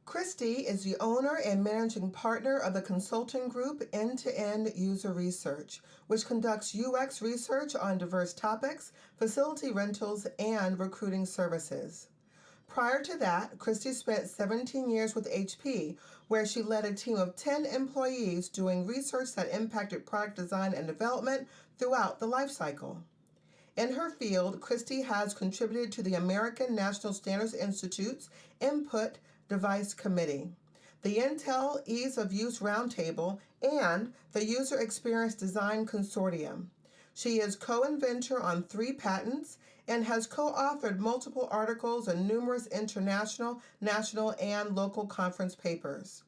Christy is the owner and managing partner of the consulting group End-to-End User Research, which conducts UX research on diverse topics, facility rentals, and recruiting services. Prior to that, Christy spent 17 years with HP, where she led a team of 10 employees doing research that impacted product design and development throughout the lifecycle. In her field, Christy has contributed to the American National Standards Institute's Input Device Committee, the Intel Ease of Use Roundtable, and the User Experience Design Consortium. She is co-inventor on 3 patents and has co-authored multiple articles in numerous international, national, and local conference papers.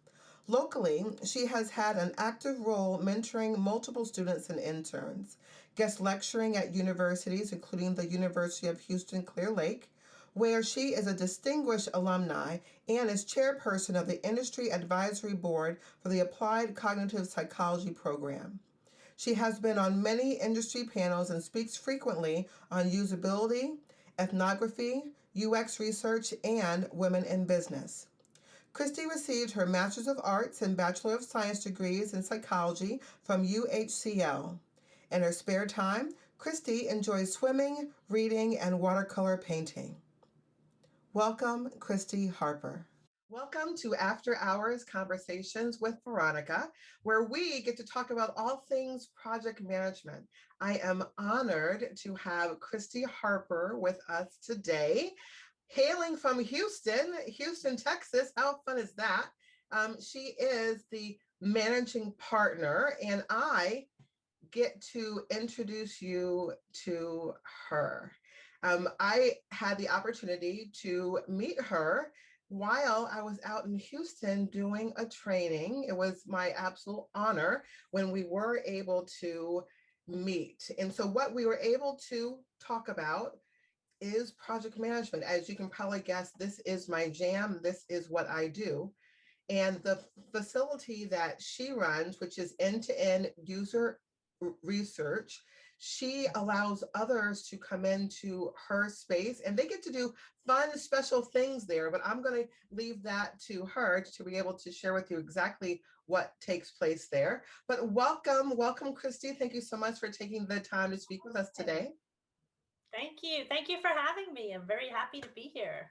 Locally, she has had an active role mentoring multiple students and interns, guest lecturing at universities, including the University of Houston Clear Lake, where she is a distinguished alumni and is chairperson of the Industry Advisory Board for the Applied Cognitive Psychology program. She has been on many industry panels and speaks frequently on usability, ethnography, UX research, and women in business. Christy received her Master's of Arts and Bachelor of Science degrees in psychology from UHCL. In her spare time, Christy enjoys swimming, reading, and watercolor painting. Welcome, Christy Harper. Welcome to After Hours Conversations with Veronica, where we get to talk about all things project management. I am honored to have Christy Harper with us today, hailing from Houston, Texas. How fun is that? She is the managing partner, and I get to introduce you to her. I had the opportunity to meet her while I was out in Houston doing a training. It was my absolute honor when we were able to meet. And so what we were able to talk about is project management. As you can probably guess, this is my jam. This is what I do. And the facility that she runs, which is End-to-End User Research, she allows others to come into her space and they get to do fun, special things there. But I'm going to leave that to her to be able to share with you exactly what takes place there. But welcome, Christy. Thank you so much for taking the time to speak with us today. Thank you. Thank you for having me. I'm very happy to be here.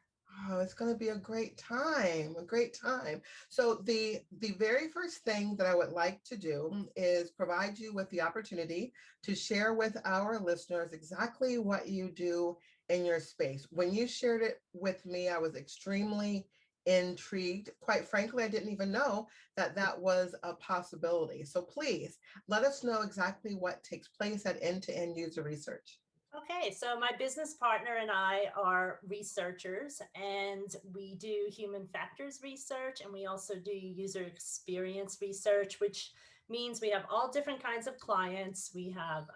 Oh, it's going to be a great time, a great time. So the very first thing that I would like to do is provide you with the opportunity to share with our listeners exactly what you do in your space. When you shared it with me, I was extremely intrigued. Quite frankly, I didn't even know that that was a possibility. So please let us know exactly what takes place at End-to-End User Research. Okay, so my business partner and I are researchers, and we do human factors research, and we also do user experience research, which means we have all different kinds of clients. We have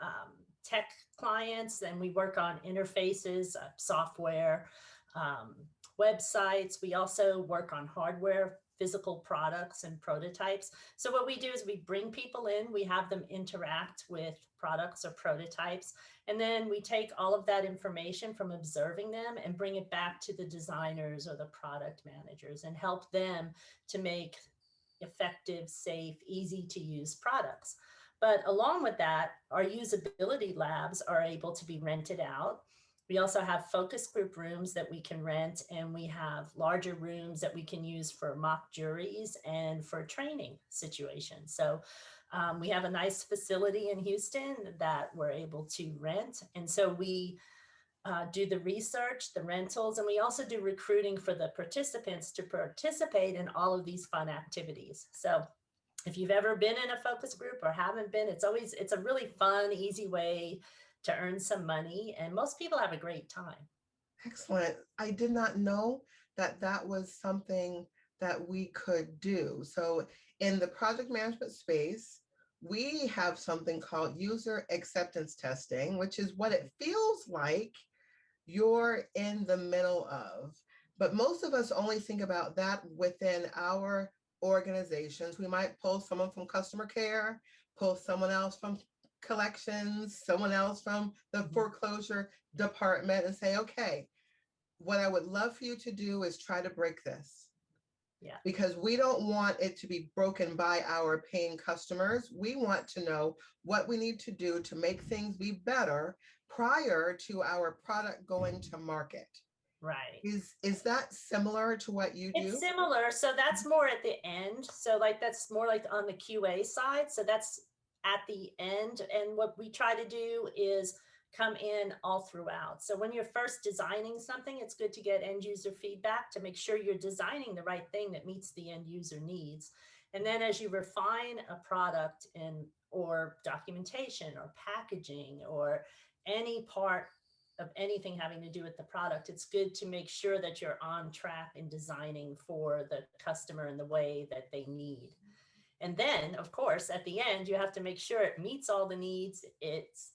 tech clients, and we work on interfaces, software, um, websites. We also work on hardware, physical products and prototypes. So what we do is we bring people in, we have them interact with products or prototypes, and then we take all of that information from observing them and bring it back to the designers or the product managers and help them to make effective, safe, easy to use products. But along with that, our usability labs are able to be rented out. We also have focus group rooms that we can rent, and we have larger rooms that we can use for mock juries and for training situations. So we have a nice facility in Houston that we're able to rent. And so we do the research, the rentals, and we also do recruiting for the participants to participate in all of these fun activities. So if you've ever been in a focus group or haven't been, it's a really fun, easy way to earn some money, and most people have a great time. Excellent. I did not know that that was something that we could do. So in the project management space, we have something called user acceptance testing, which is what it feels like you're in the middle of. But most of us only think about that within our organizations. We might pull someone from customer care, pull someone else from collections, someone else from the foreclosure department and say, okay, what I would love for you to do is try to break this. Yeah. because we don't want it to be broken by our paying customers. We want to know what we need to do to make things be better prior to our product going to market. Right. Is that similar to what you It's do? similar. So that's more at the end. So like that's more like on the QA side. So that's at the end. And what we try to do is come in all throughout. So when you're first designing something, it's good to get end user feedback to make sure you're designing the right thing that meets the end user needs. And then as you refine a product in or documentation or packaging or any part of anything having to do with the product, it's good to make sure that you're on track in designing for the customer in the way that they need. And then, of course, at the end, you have to make sure it meets all the needs. It's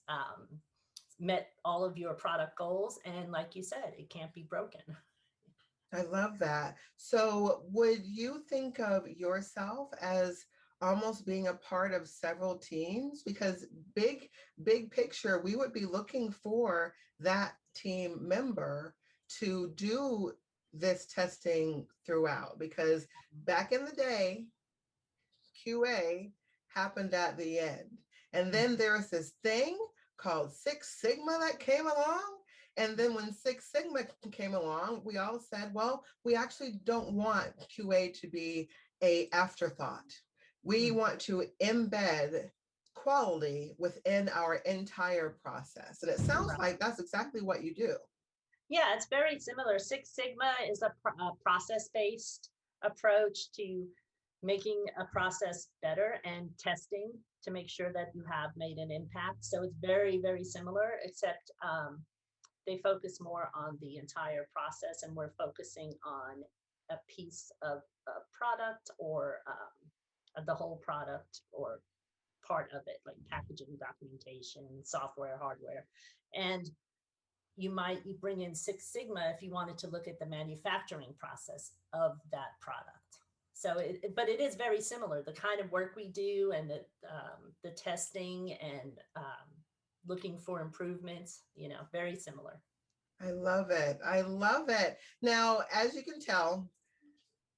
met all of your product goals. And like you said, it can't be broken. I love that. So, would you think of yourself as almost being a part of several teams? Because big picture, we would be looking for that team member to do this testing throughout. Because back in the day, QA happened at the end. And then there was this thing called Six Sigma that came along. And then when Six Sigma came along, we all said, well, we actually don't want QA to be a afterthought. We want to embed quality within our entire process. And it sounds like that's exactly what you do. Yeah, it's very similar. Six Sigma is a process-based approach to making a process better and testing to make sure that you have made an impact. So it's very, very similar, except they focus more on the entire process, and we're focusing on a piece of a product or the whole product or part of it, like packaging, documentation, software, hardware. And you bring in Six Sigma if you wanted to look at the manufacturing process of that product. So, but it is very similar. The kind of work we do and the testing and looking for improvements, very similar. I love it. I love it. Now, as you can tell,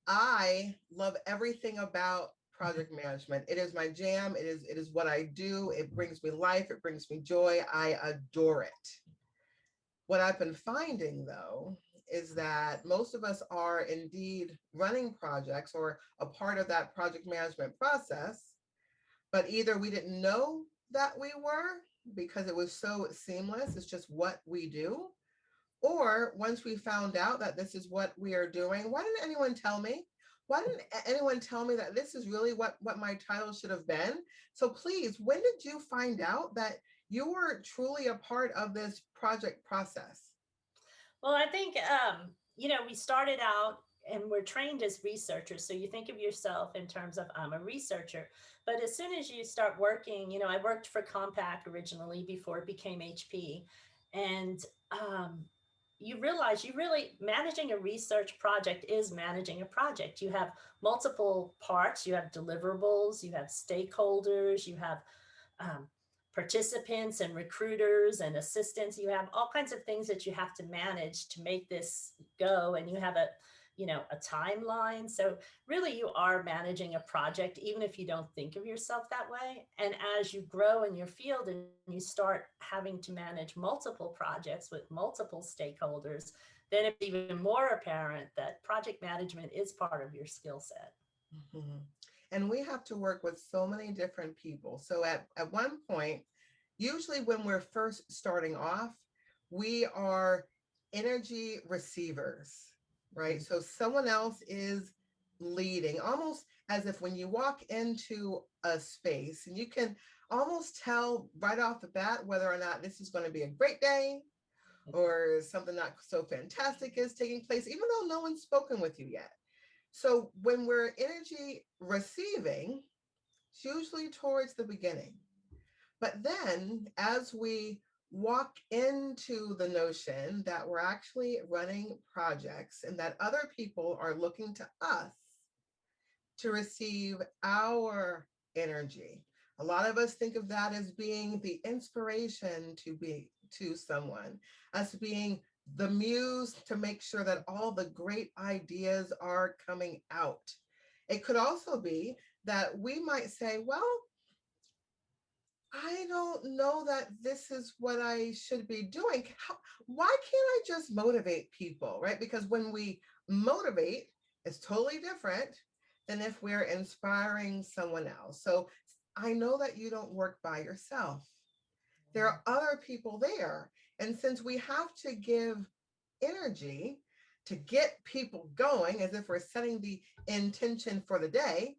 I love everything about project management. It is my jam. It is what I do. It brings me life. It brings me joy. I adore it. What I've been finding though is that most of us are indeed running projects or a part of that project management process, but either we didn't know that we were because it was so seamless, it's just what we do. Or once we found out that this is what we are doing, why didn't anyone tell me? Why didn't anyone tell me that this is really what my title should have been? So please, when did you find out that you were truly a part of this project process? Well, I think, we started out and we're trained as researchers. So you think of yourself in terms of I'm a researcher. But as soon as you start working, I worked for Compaq originally before it became HP. And you realize you really managing a research project is managing a project. You have multiple parts, you have deliverables, you have stakeholders, you have um, participants and recruiters and assistants. You have all kinds of things that you have to manage to make this go, and you have a timeline. So really you are managing a project even if you don't think of yourself that way. And as you grow in your field and you start having to manage multiple projects with multiple stakeholders, then it's even more apparent that project management is part of your skill set. Mhm. And we have to work with so many different people. So at one point, usually when we're first starting off, we are energy receivers, right? So someone else is leading, almost as if when you walk into a space and you can almost tell right off the bat whether or not this is going to be a great day or something not so fantastic is taking place, even though no one's spoken with you yet. So when we're energy receiving, it's usually towards the beginning. But then as we walk into the notion that we're actually running projects and that other people are looking to us to receive our energy. A lot of us think of that as being the inspiration to someone, us being the muse to make sure that all the great ideas are coming out. It could also be that we might say, well, I don't know that this is what I should be doing. Why can't I just motivate people, right? Because when we motivate, it's totally different than if we're inspiring someone else. So I know that you don't work by yourself. There are other people there. And since we have to give energy to get people going, as if we're setting the intention for the day,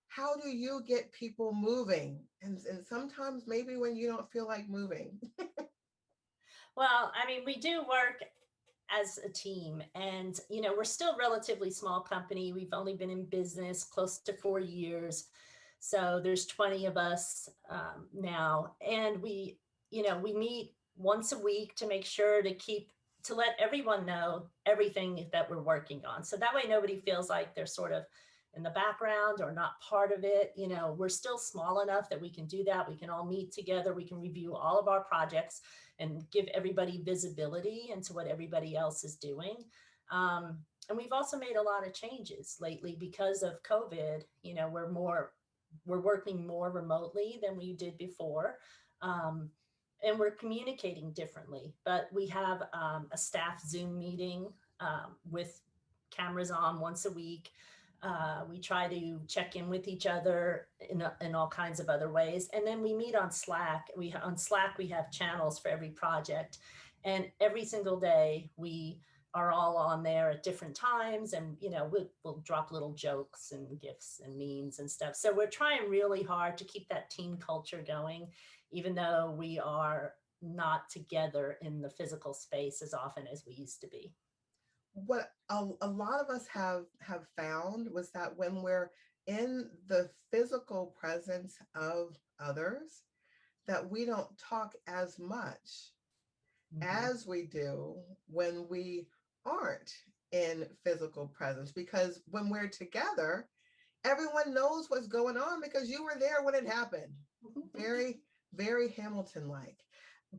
how do you get people moving? And sometimes maybe when you don't feel like moving. Well, I mean, we do work as a team, and we're still a relatively small company. We've only been in business close to 4 years, so there's 20 of us now, and we meet once a week to make sure to let everyone know everything that we're working on, so that way nobody feels like they're sort of in the background or not part of it. We're still small enough that we can do that. We can all meet together, we can review all of our projects and give everybody visibility into what everybody else is doing. Um, and we've also made a lot of changes lately because of COVID. We're working more remotely than we did before. Um, and we're communicating differently, but we have a staff Zoom meeting with cameras on once a week. We try to check in with each other in all kinds of other ways. And then we meet on Slack. On Slack, we have channels for every project. And every single day, we are all on there at different times. And, we'll drop little jokes and gifs and memes and stuff. So we're trying really hard to keep that team culture going, even though we are not together in the physical space as often as we used to be. What a lot of us have found was that when we're in the physical presence of others, that we don't talk as much Mhm. as we do when we aren't in physical presence. Because when we're together, everyone knows what's going on because you were there when it happened. Very, very Hamilton like.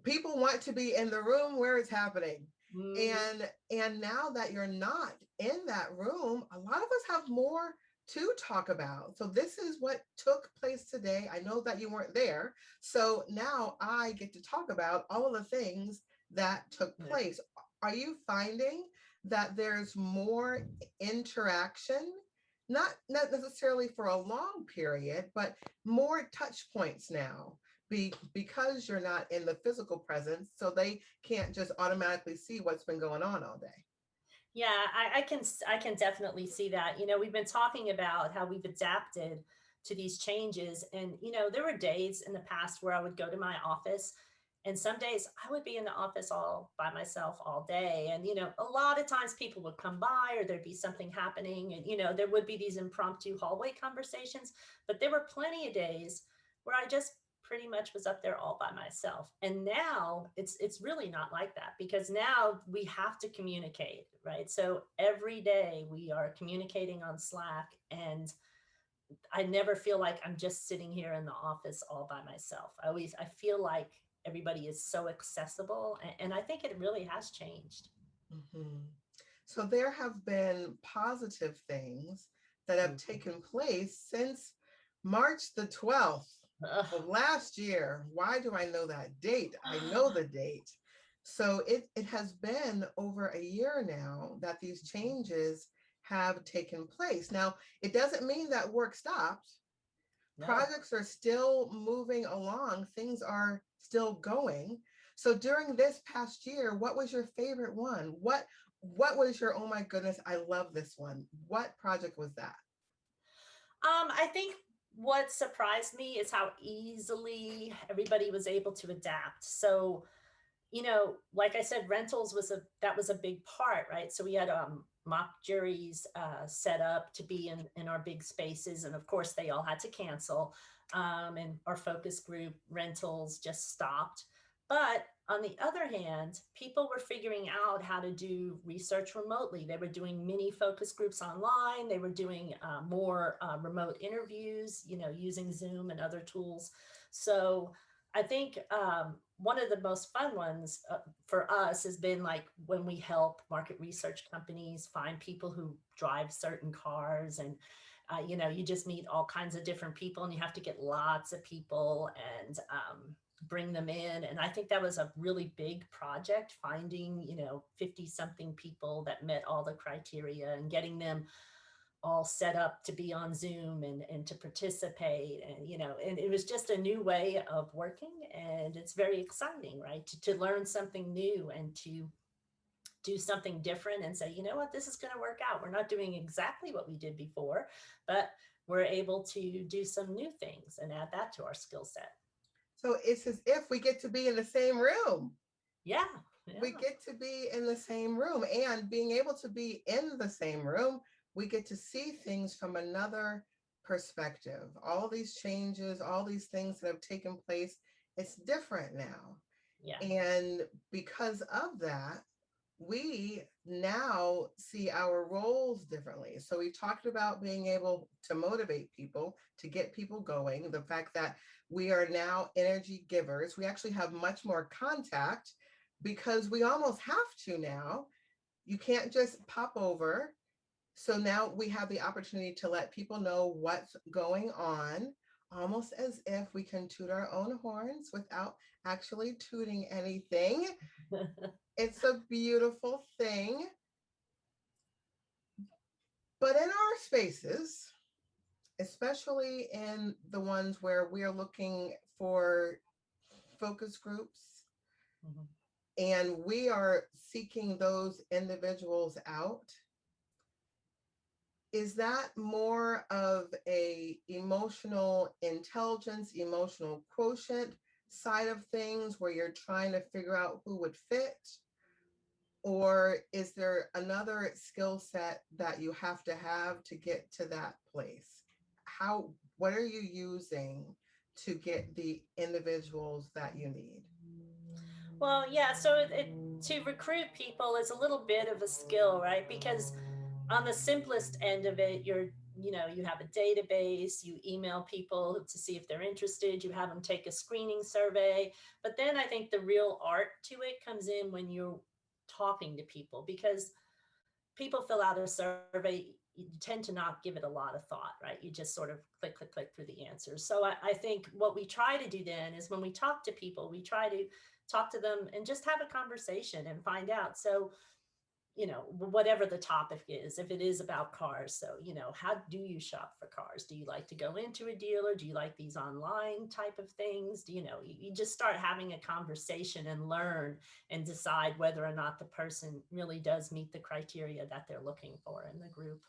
People want to be in the room where it's happening. Mhm. And now that you're not in that room, a lot of us have more to talk about. So this is what took place today. I know that you weren't there. So now I get to talk about all of the things that took place. Are you finding that there's more interaction, not necessarily for a long period, but more touch points now because you're not in the physical presence, so they can't just automatically see what's been going on all day? Yeah, I can definitely see that. We've been talking about how we've adapted to these changes, and there were days in the past where I would go to my office, and some days I would be in the office all by myself all day, and a lot of times people would come by or there'd be something happening, and there would be these impromptu hallway conversations, but there were plenty of days where I just pretty much was up there all by myself. And now it's really not like that, because now we have to communicate, right? So every day we are communicating on Slack, and I never feel like I'm just sitting here in the office all by myself. I feel like everybody is so accessible, and I think it really has changed. Mhm. So there have been positive things that have Mhm. taken place since March the 12th Ugh. of last year. Why do I know that date? I know the date. So it has been over a year now that these changes have taken place. Now, it doesn't mean that work stopped. No. Projects are still moving along, things are still going. So during this past year, what was your favorite one? What was your, oh my goodness, I love this one? What project was that? I think what surprised me is how easily everybody was able to adapt. So, like I said, rentals was a big part, right? So we had mock juries set up to be in our big spaces, and of course they all had to cancel. And our focus group rentals just stopped. But on the other hand, people were figuring out how to do research remotely. They were doing mini focus groups online. They were doing more remote interviews, using Zoom and other tools. So I think one of the most fun ones for us has been like when we help market research companies find people who drive certain cars. And you just meet all kinds of different people, and you have to get lots of people and bring them in. And I think that was a really big project, finding 50 something people that met all the criteria and getting them all set up to be on Zoom and to participate. And, and it was just a new way of working. And it's very exciting, right? To learn something new and to do something different and say, you know what, this is going to work out. We're not doing exactly what we did before, but we're able to do some new things and add that to our skill set. So it's as if we get to be in the same room. Yeah. We get to be in the same room, and being able to be in the same room, we get to see things from another perspective. All these changes, all these things that have taken place, it's different now. Yeah. And because of that, we now see our roles differently. So we talked about being able to motivate people, to get people going, the fact that we are now energy givers. We actually have much more contact because we almost have to now. You can't just pop over. So now we have the opportunity to let people know what's going on, almost as if we can toot our own horns without actually tooting anything. It's a beautiful thing. But in our spaces, especially in the ones where we are looking for focus groups, mm-hmm. and we are seeking those individuals out, is that more of a emotional intelligence, emotional quotient side of things where you're trying to figure out who would fit? Or is there another skill set that you have to get to that place? What are you using to get the individuals that you need? Well, yeah, so to recruit people is a little bit of a skill, right? Because on the simplest end of it, you have a database, you email people to see if they're interested, you have them take a screening survey. But then I think the real art to it comes in when you're talking to people, because people fill out a survey, you tend to not give it a lot of thought, right? You just sort of click through the answers. So I think what we try to do then is when we talk to people, we try to talk to them and just have a conversation and find out. So whatever the topic is, if it is about cars. So, how do you shop for cars? Do you like to go into a dealer? Do you like these online type of things? You just start having a conversation and learn and decide whether or not the person really does meet the criteria that they're looking for in the group.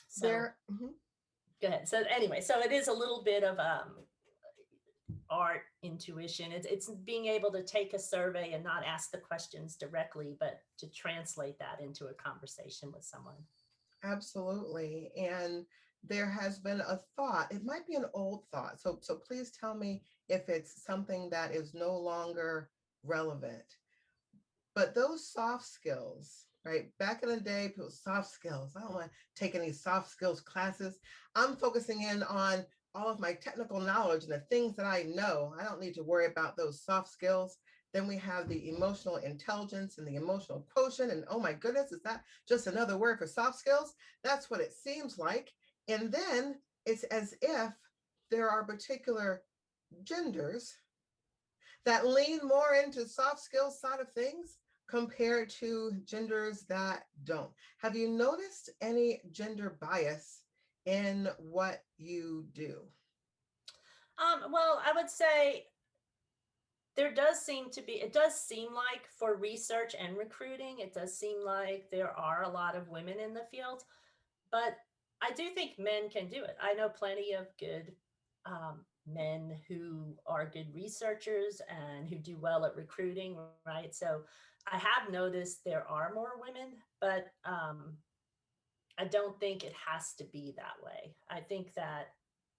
So mm-hmm. Go ahead. So anyway, so it is a little bit of art, intuition. It's being able to take a survey and not ask the questions directly, but to translate that into a conversation with someone. Absolutely. And there has been a thought, it might be an old thought. So please tell me if it's something that is no longer relevant. But those soft skills, right? Back in the day, people, soft skills. I don't want to take any soft skills classes. I'm focusing in on all of my technical knowledge and the things that I know. I don't need to worry about those soft skills. Then we have the emotional intelligence and the emotional quotient. And oh my goodness, is that just another word for soft skills? That's what it seems like. And then it's as if there are particular genders that lean more into soft skills side of things compared to genders that don't. Have you noticed any gender bias in what you do? Well, I would say it does seem like for research and recruiting, it does seem like there are a lot of women in the field, but I do think men can do it. I know plenty of good men who are good researchers and who do well at recruiting, right? So I have noticed there are more women, but I don't think it has to be that way. I think that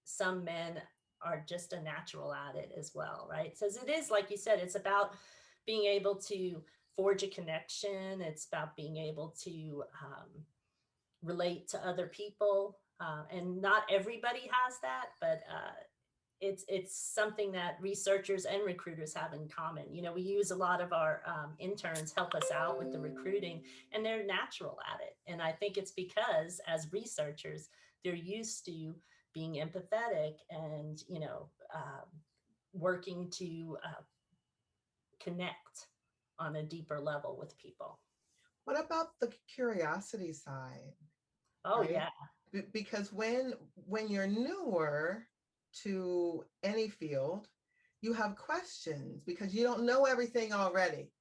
some men are just a natural at it as well, right? So it is, like you said, it's about being able to forge a connection. It's about being able to relate to other people. And not everybody has that, but it's something that researchers and recruiters have in common. We use a lot of our interns help us out with the recruiting, and they're natural at it. And I think it's because as researchers, they're used to being empathetic and working to connect on a deeper level with people. What about the curiosity side, Oh right? yeah. Because when you're newer to any field, you have questions because you don't know everything already.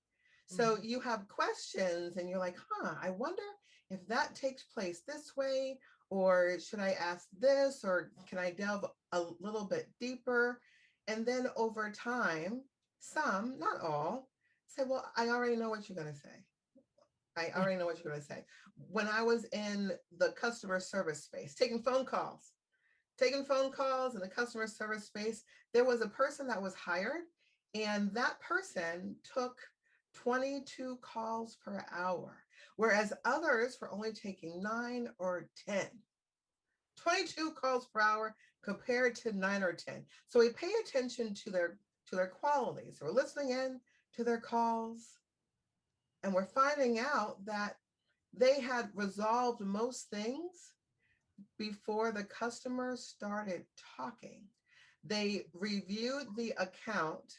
So Mhm. you have questions and you're like, I wonder if that takes place this way, or should I ask this, or can I delve a little bit deeper? And then over time, some, not all, say, well, I already know what you're going to say. I already know what you're going to say. When I was in the customer service space, taking phone calls in the customer service space, there was a person that was hired, and that person took 22 calls per hour, whereas others were only taking 9 or 10. 22 calls per hour compared to 9 or 10. So we pay attention to their qualities. So we're listening in to their calls, and we're finding out that they had resolved most things before the customer started talking. They reviewed the account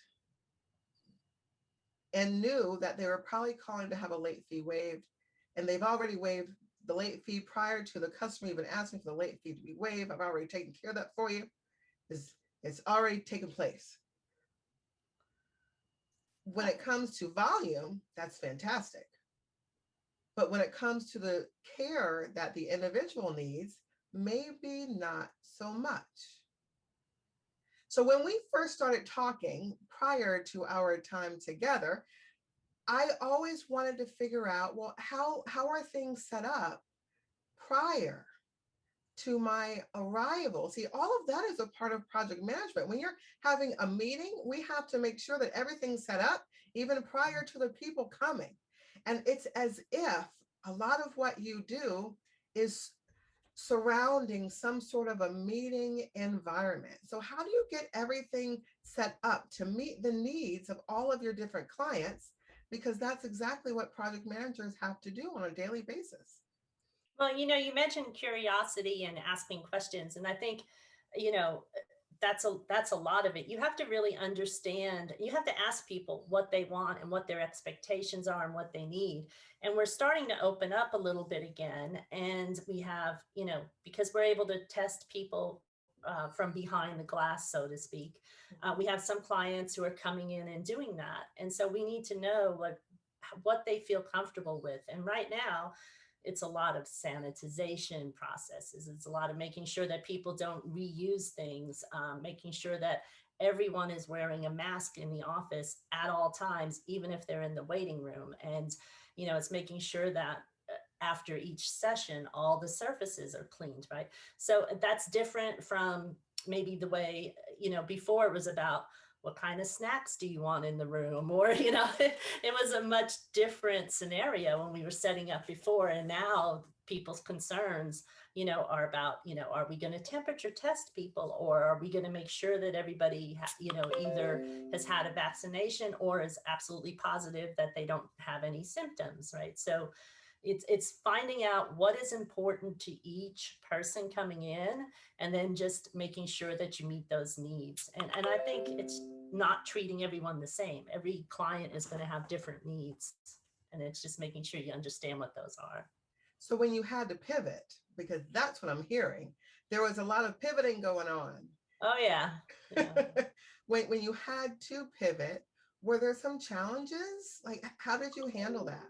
and knew that they were probably calling to have a late fee waived, and they've already waived the late fee prior to the customer even asking for the late fee to be waived. I've already taken care of that for you. It's already taken place. When it comes to volume, that's fantastic. But when it comes to the care that the individual needs, maybe not so much. So when we first started talking prior to our time together, I always wanted to figure out, well, how are things set up prior to my arrival? See, all of that is a part of project management. When you're having a meeting, we have to make sure that everything's set up even prior to the people coming. And it's as if a lot of what you do is surrounding some sort of a meeting environment. So, how do you get everything set up to meet the needs of all of your different clients? Because that's exactly what project managers have to do on a daily basis. Well, you mentioned curiosity and asking questions, and I think, you know, that's a lot of it. You have to really understand. You have to ask people what they want and what their expectations are and what they need. And we're starting to open up a little bit again, and we have, because we're able to test people from behind the glass, so to speak. We have some clients who are coming in and doing that, and so we need to know what they feel comfortable with. And right now, it's a lot of sanitization processes. It's a lot of making sure that people don't reuse things, making sure that everyone is wearing a mask in the office at all times, even if they're in the waiting room. And, it's making sure that after each session, all the surfaces are cleaned, right? So that's different from maybe the way, before it was about what kind of snacks do you want in the room? Or, it was a much different scenario when we were setting up before. And now people's concerns, are about, are we going to temperature test people, or are we going to make sure that everybody, either has had a vaccination or is absolutely positive that they don't have any symptoms, right? So it's finding out what is important to each person coming in, and then just making sure that you meet those needs. And I think it's not treating everyone the same. Every client is going to have different needs, and it's just making sure you understand what those are. So, when you had to pivot, because that's what I'm hearing, there was a lot of pivoting going on. Oh yeah. Yeah. When you had to pivot, were there some challenges? Like, how did you handle that?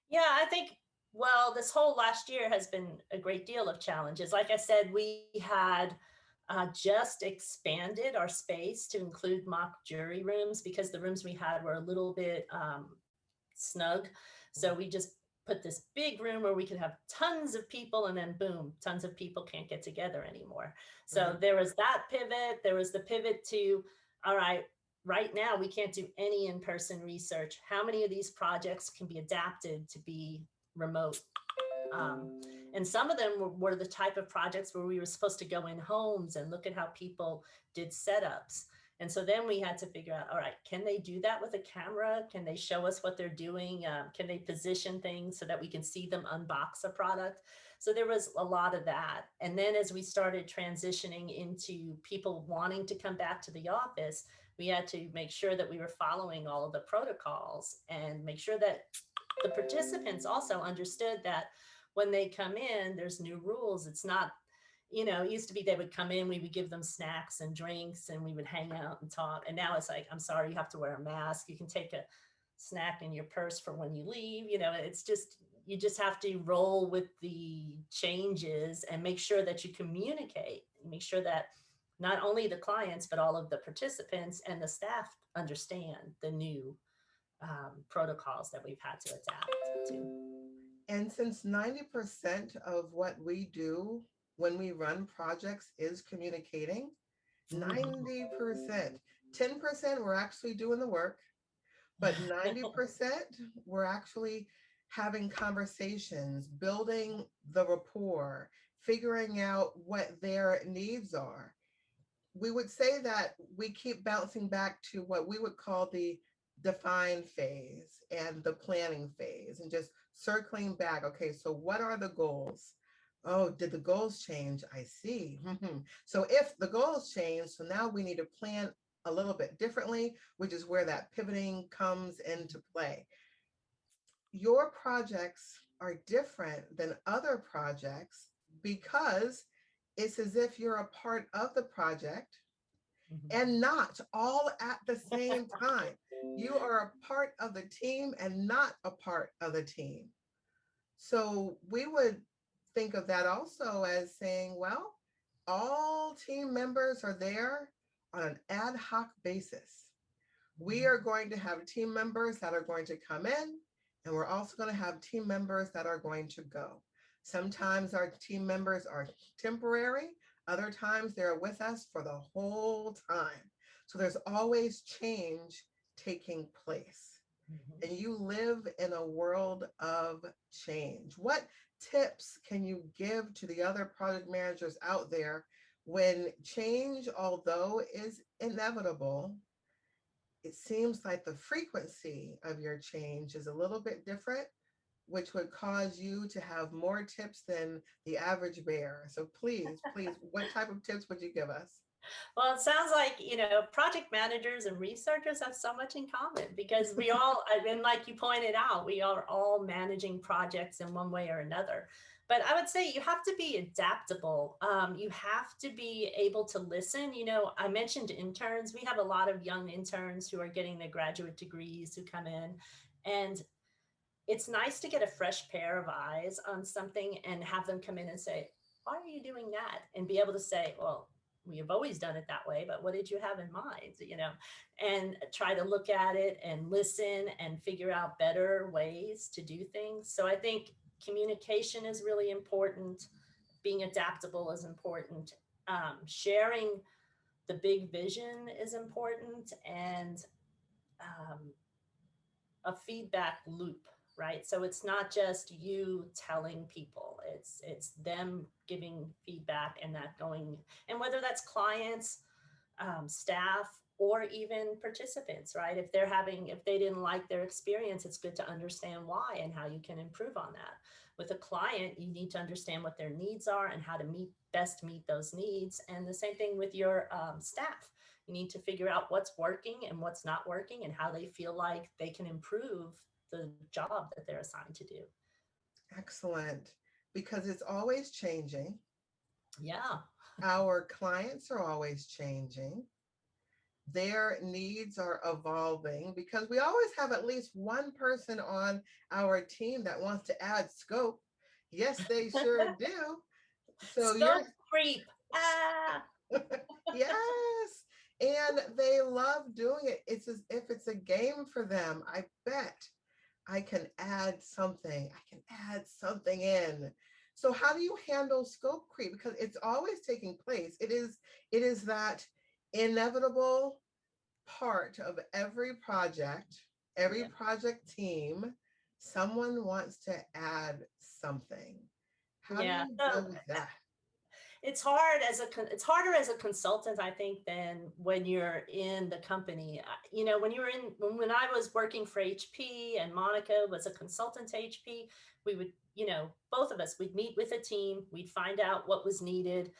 Yeah, I think, well, this whole last year has been a great deal of challenges. Like I said, we had just expanded our space to include mock jury rooms because the rooms we had were a little bit snug. So we just put this big room where we could have tons of people, and then boom, tons of people can't get together anymore. So Mhm. there was that pivot. There was the pivot to, all right, right now we can't do any in-person research. How many of these projects can be adapted to be remote? And some of them were the type of projects where we were supposed to go in homes and look at how people did setups. And so then we had to figure out, all right, can they do that with a camera? Can they show us what they're doing? Can they position things so that we can see them unbox a product? So there was a lot of that. And then as we started transitioning into people wanting to come back to the office, we had to make sure that we were following all of the protocols and make sure that the participants also understood that when they come in, there's new rules. It's not, it used to be they would come in, we would give them snacks and drinks, and we would hang out and talk. And now it's like, I'm sorry, you have to wear a mask. You can take a snack in your purse for when you leave. It's just, you just have to roll with the changes and make sure that you communicate, make sure that not only the clients, but all of the participants and the staff understand the new protocols that we've had to adapt to. And since 90% of what we do when we run projects is communicating, Mhm. 90%, 10% we're actually doing the work, but 90% we're actually having conversations, building the rapport, figuring out what their needs are. We would say that we keep bouncing back to what we would call the define phase and the planning phase and just circling back. Okay, so what are the goals? Oh, did the goals change? I see. So if the goals change, so now we need to plan a little bit differently, which is where that pivoting comes into play. Your projects are different than other projects because it's as if you're a part of the project and Mhm. not all at the same time. You are a part of the team and not a part of the team. So we would think of that also as saying, well, all team members are there on an ad hoc basis. We are going to have team members that are going to come in, and we're also going to have team members that are going to go. Sometimes our team members are temporary, other times they're with us for the whole time. So there's always change taking place. Mhm. And you live in a world of change. What tips can you give to the other project managers out there when change, although is inevitable, it seems like the frequency of your change is a little bit different, which would cause you to have more tips than the average bear. So please, what type of tips would you give us? Well, it sounds like, project managers and researchers have so much in common because we all, and like you pointed out, we are all managing projects in one way or another. But I would say you have to be adaptable. You have to be able to listen. I mentioned interns. We have a lot of young interns who are getting their graduate degrees who come in. And it's nice to get a fresh pair of eyes on something and have them come in and say, why are you doing that? And be able to say, well, we have always done it that way, but what did you have in mind? And try to look at it and listen and figure out better ways to do things. So I think communication is really important. Being adaptable is important. Sharing the big vision is important. And um, a feedback loop, right? So it's not just you telling people, it's them giving feedback and that going, and whether that's clients, staff, or even participants, right? If they didn't like their experience, it's good to understand why and how you can improve on that. With a client, you need to understand what their needs are and how to best meet those needs. And the same thing with your staff. You need to figure out what's working and what's not working and how they feel like they can improve the job that they're assigned to do. Excellent. Because it's always changing. Yeah. Our clients are always changing. Their needs are evolving because we always have at least one person on our team that wants to add scope. Yes, they sure do. So you're, Scope creep. Ah. yes. And they love doing it. It's as if it's a game for them. I bet I can add something. I can add something in. So how do you handle scope creep? Because it's always taking place. It is that inevitable part of every project Yeah. team Someone wants to add something. How do Yeah. you So deal with that? it's harder as a consultant, I think, than when you're in the company. When you were in when I was working for HP and Monica was a consultant to HP, we would, both of us, we'd meet with a team, we'd find out what was needed,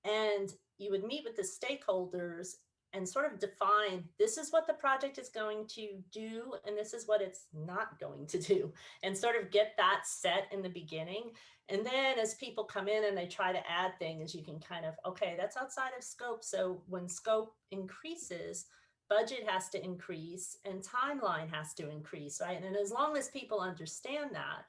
and you would meet with the stakeholders and sort of define, this is what the project is going to do and this is what it's not going to do, and sort of get that set in the beginning. And then as people come in and they try to add things, you can kind of, okay, that's outside of scope. So when scope increases, budget has to increase and timeline has to increase, right? And as long as people understand that,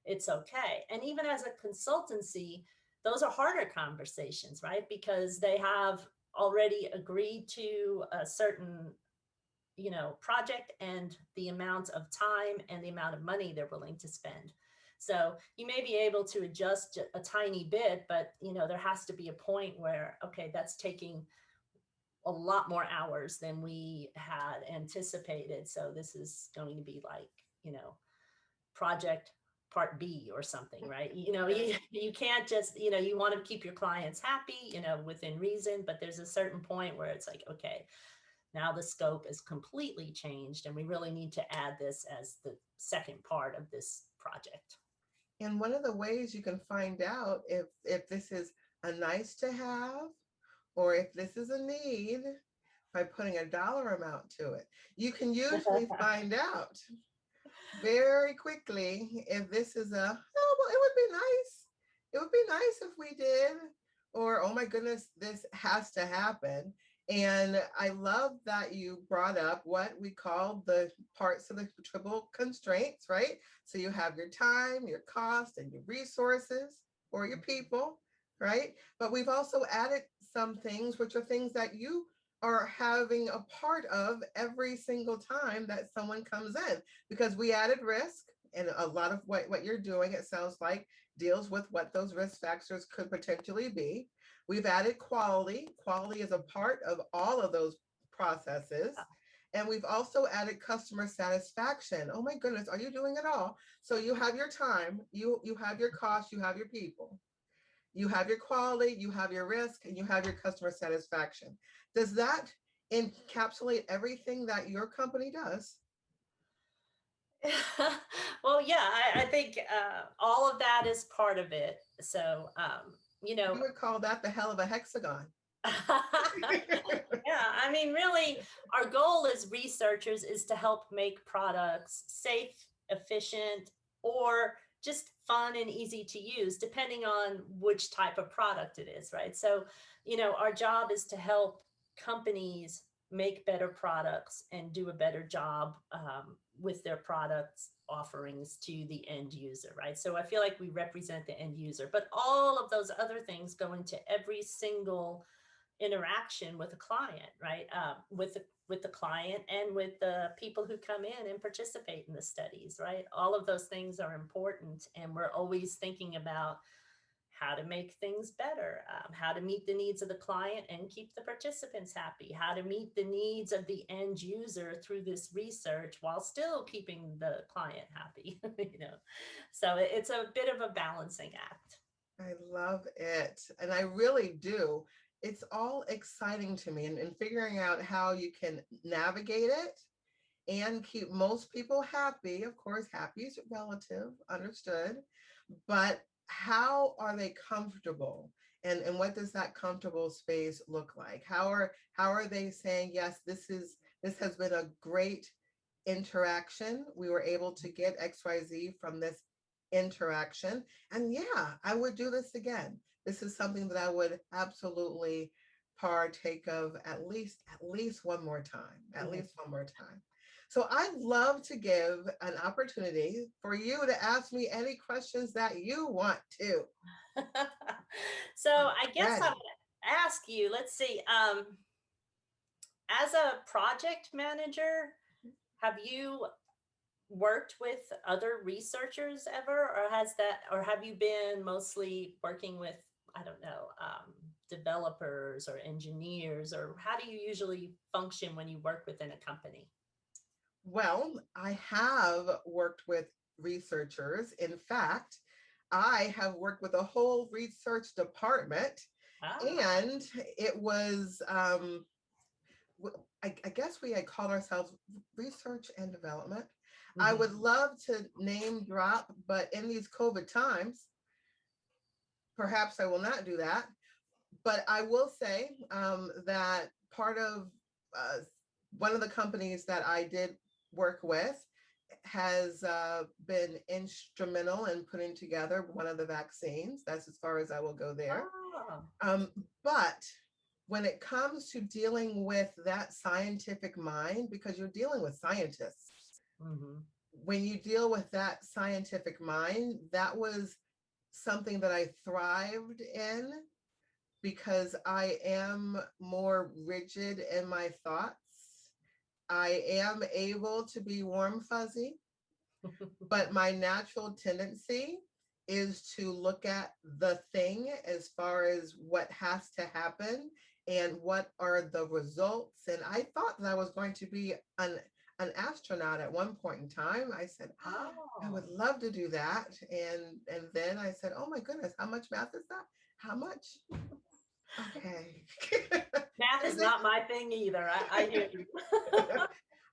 it's okay. And even as a consultancy, those are harder conversations, right? Because they have already agreed to a certain, project and the amount of time and the amount of money they're willing to spend. So you may be able to adjust a tiny bit, but there has to be a point where, okay, that's taking a lot more hours than we had anticipated. So this is going to be like, project part B or something, right? Right. You can't just, you want to keep your clients happy, within reason, but there's a certain point where it's like, okay, now the scope is completely changed and we really need to add this as the second part of this project. And one of the ways you can find out if this is a nice to have or if this is a need by putting a dollar amount to it. You can usually find out very quickly if this is oh, well, it would be nice. It would be nice if we did, or oh my goodness, this has to happen. And I love that you brought up what we call the parts of the triple constraints, right? So you have your time, your cost, and your resources, or your people, right? But we've also added some things, which are things that you are having a part of every single time that someone comes in, because we added risk, and a lot of what you're doing, it sounds like, deals with what those risk factors could potentially be. We've added quality. Quality is a part of all of those processes. And we've also added customer satisfaction. Oh my goodness, are you doing it all? So you have your time, you have your cost, you have your people, you have your quality, you have your risk, and you have your customer satisfaction. Does that encapsulate everything that your company does? Well, yeah, I think all of that is part of it. So, you We know, would call that the hell of a hexagon. yeah, I mean, really, our goal as researchers is to help make products safe, efficient, or just fun and easy to use, depending on which type of product it is, right? So, our job is to help companies make better products and do a better job with their products offerings to the end user, right? So I feel like we represent the end user, but all of those other things go into every single interaction with a client, right? With the client and with the people who come in and participate in the studies, right? All of those things are important, and we're always thinking about how to make things better, how to meet the needs of the client and keep the participants happy, how to meet the needs of the end user through this research while still keeping the client happy. So it's a bit of a balancing act. I love it. And I really do. It's all exciting to me, and figuring out how you can navigate it and keep most people happy. Of course, happy is relative, understood. But how are they comfortable? And what does that comfortable space look like? How are they saying, yes, this has been a great interaction. We were able to get XYZ from this interaction. And yeah, I would do this again. This is something that I would absolutely partake of at least one more time, at Mhm. least one more time. So I'd love to give an opportunity for you to ask me any questions that you want to. So I guess I Ready. would ask you, let's see, as a project manager, have you worked with other researchers ever, or have you been mostly working with, I don't know, developers or engineers, or how do you usually function when you work within a company? Well, I have worked with researchers. In fact, I have worked with a whole research department, Ah. and it was, I guess we had called ourselves research and development. I would Mhm. love to name drop, but in these COVID times, perhaps I will not do that. But I will say that part of uh, one of the companies that I did work with has been instrumental in putting together one of the vaccines. That's as far as I will go there. Oh. Um, but when it comes to dealing with that scientific mind, because you're dealing with scientists, Mhm. when you deal with that scientific mind, that was something that I thrived in because I am more rigid in my thoughts. I am able to be warm fuzzy, but my natural tendency is to look at the thing as far as what has to happen and what are the results. And I thought that I was going to be an astronaut at one point in time. I said, oh, I would Oh. love to do that. And then I said, oh my goodness, how much math is that? How much? Okay. Math is Physics. not my thing either. I hear you.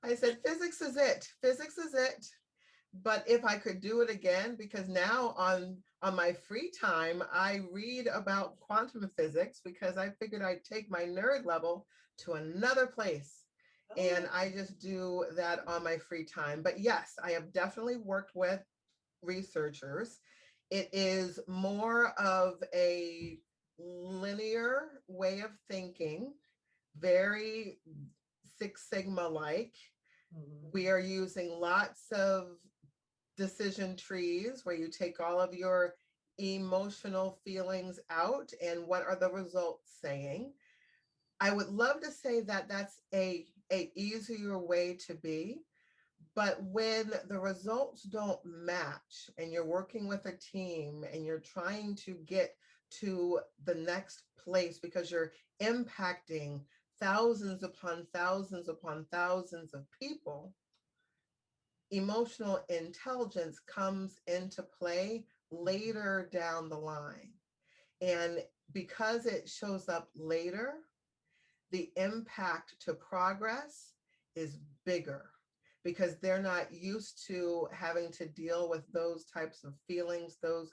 I said, physics is it. Physics is it. But if I could do it again, because now on my free time, I read about quantum physics because I figured I'd take my nerd level to another place. And Oh. I just do that on my free time. But yes, I have definitely worked with researchers. It is more of a linear way of thinking, very Six Sigma like. Mhm. We are using lots of decision trees where you take all of your emotional feelings out and what are the results saying. I would love to say that that's a easier way to be, but when the results don't match and you're working with a team and you're trying to get to the next place because you're impacting thousands upon thousands of people, emotional intelligence comes into play later down the line. And because it shows up later, the impact to progress is bigger because they're not used to having to deal with those types of feelings, those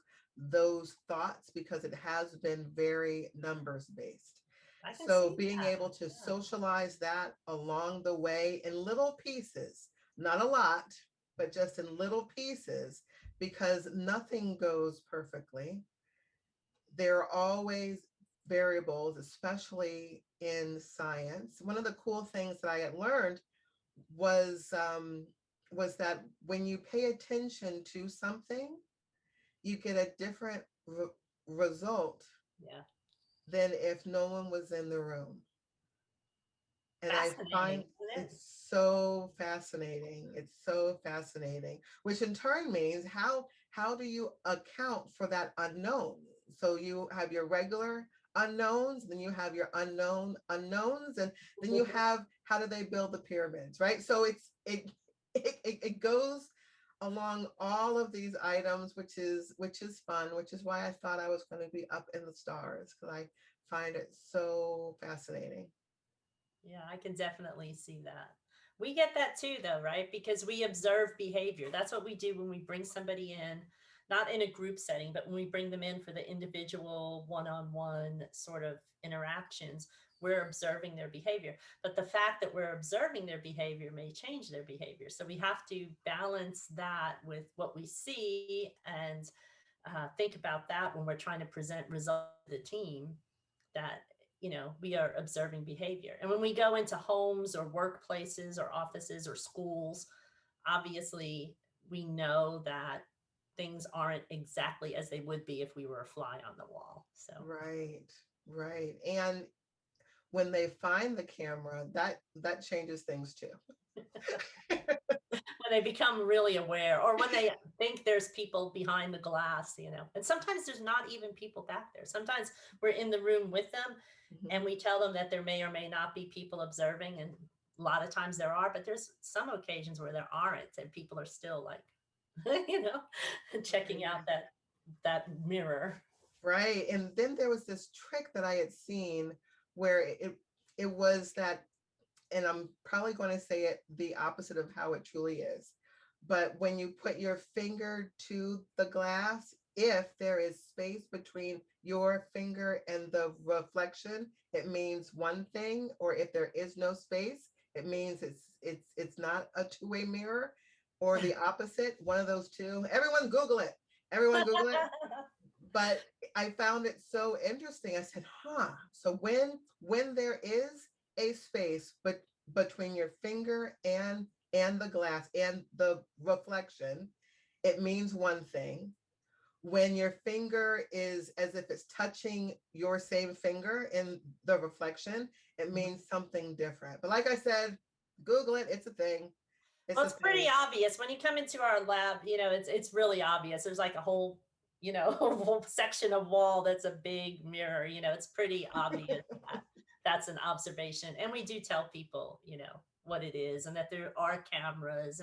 thoughts, because it has been very numbers based. I can So see being that. able to Yeah. socialize that along the way in little pieces, not a lot, but just in little pieces, because nothing goes perfectly. There are always variables, especially in science. One of the cool things that I had learned was was that when you pay attention to something, you get a different result Yeah. than if no one was in the room. And I find Fascinating, isn't it? it's so fascinating. It's so fascinating, which in turn means how do you account for that unknown? So you have your regular unknowns, then you have your unknown unknowns, and then you have how do they build the pyramids, right? So it goes along all of these items, which is fun, which is why I thought I was going to be up in the stars because I find it so fascinating. Yeah, I can definitely see that. We get that too, though, right? Because we observe behavior. That's what we do when we bring somebody in, not in a group setting, but when we bring them in for the individual one on one sort of interactions, we're observing their behavior. But the fact that we're observing their behavior may change their behavior. So we have to balance that with what we see and think about that when we're trying to present results to the team that we are observing behavior. And when we go into homes or workplaces or offices or schools, obviously we know that things aren't exactly as they would be if we were a fly on the wall. So Right, right. And when they find the camera, that changes things too. when they become really aware, or when they think there's people behind the glass, and sometimes there's not even people back there. Sometimes we're in the room with them and Mhm. we tell them that there may or may not be people observing, and a lot of times there are, but there's some occasions where there aren't and people are still like you know, and checking out Right. that mirror. Right. And then there was this trick that I had seen where it was that, and I'm probably going to say it the opposite of how it truly is. But when you put your finger to the glass, if there is space between your finger and the reflection, it means one thing, or if there is no space, it means it's not a two-way mirror, or the opposite, one of those two. Everyone Google it. Everyone Google it. But I found it so interesting. I said, huh. So when there is a space but between your finger and the glass and the reflection, it means one thing. When your finger is as if it's touching your same finger in the reflection, it Mhm. means something different. But like I said, Google it. It's a thing. It's Well, a it's pretty thing. obvious when you come into our lab. It's really obvious. There's like a whole, a whole section of wall that's a big mirror. It's pretty obvious that that's an observation, and we do tell people, what it is, and that there are cameras,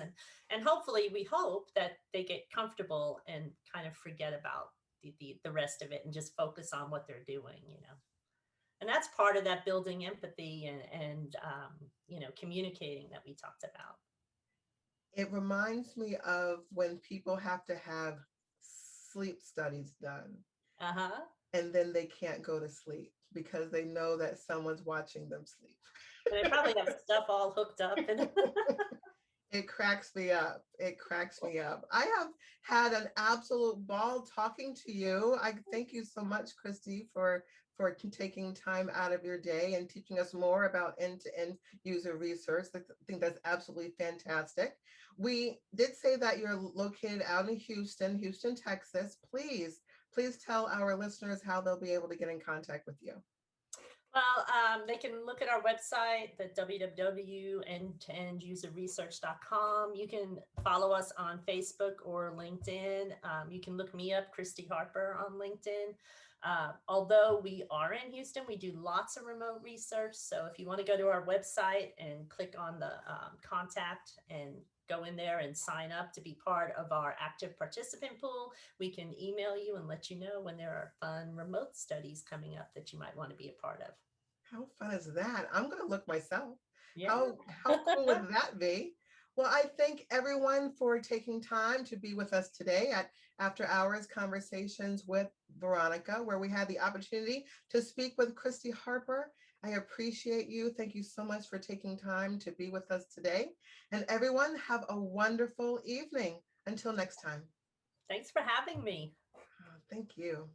and hopefully, we hope that they get comfortable and kind of forget about the rest of it and just focus on what they're doing. And that's part of that building empathy and communicating that we talked about. It reminds me of when people have to have sleep studies done Uh-huh. and then they can't go to sleep because they know that someone's watching them sleep. And they probably have stuff all hooked up and It cracks me up. It cracks me up. I have had an absolute ball talking to you. I thank you so much, Christy, for taking time out of your day and teaching us more about end-to-end user research. I think that's absolutely fantastic. We did say that you're located out in Houston, Texas. Please tell our listeners how they'll be able to get in contact with you. well, they can look at our website, the www.end-to-end-user-research.com. You can follow us on Facebook or LinkedIn. You can look me up, Christy Harper, on LinkedIn. Although we are in Houston, we do lots of remote research. So if you want to go to our website and click on the contact and go in there and sign up to be part of our active participant pool, we can email you and let you know when there are fun remote studies coming up that you might want to be a part of. How fun is that? I'm going to look myself. Yeah. How cool would that be? Well, I thank everyone for taking time to be with us today at After Hours Conversations with Veronica, where we had the opportunity to speak with Christy Harper. I appreciate you. Thank you so much for taking time to be with us today. And everyone, have a wonderful evening. Until next time. Thanks for having me. Thank you.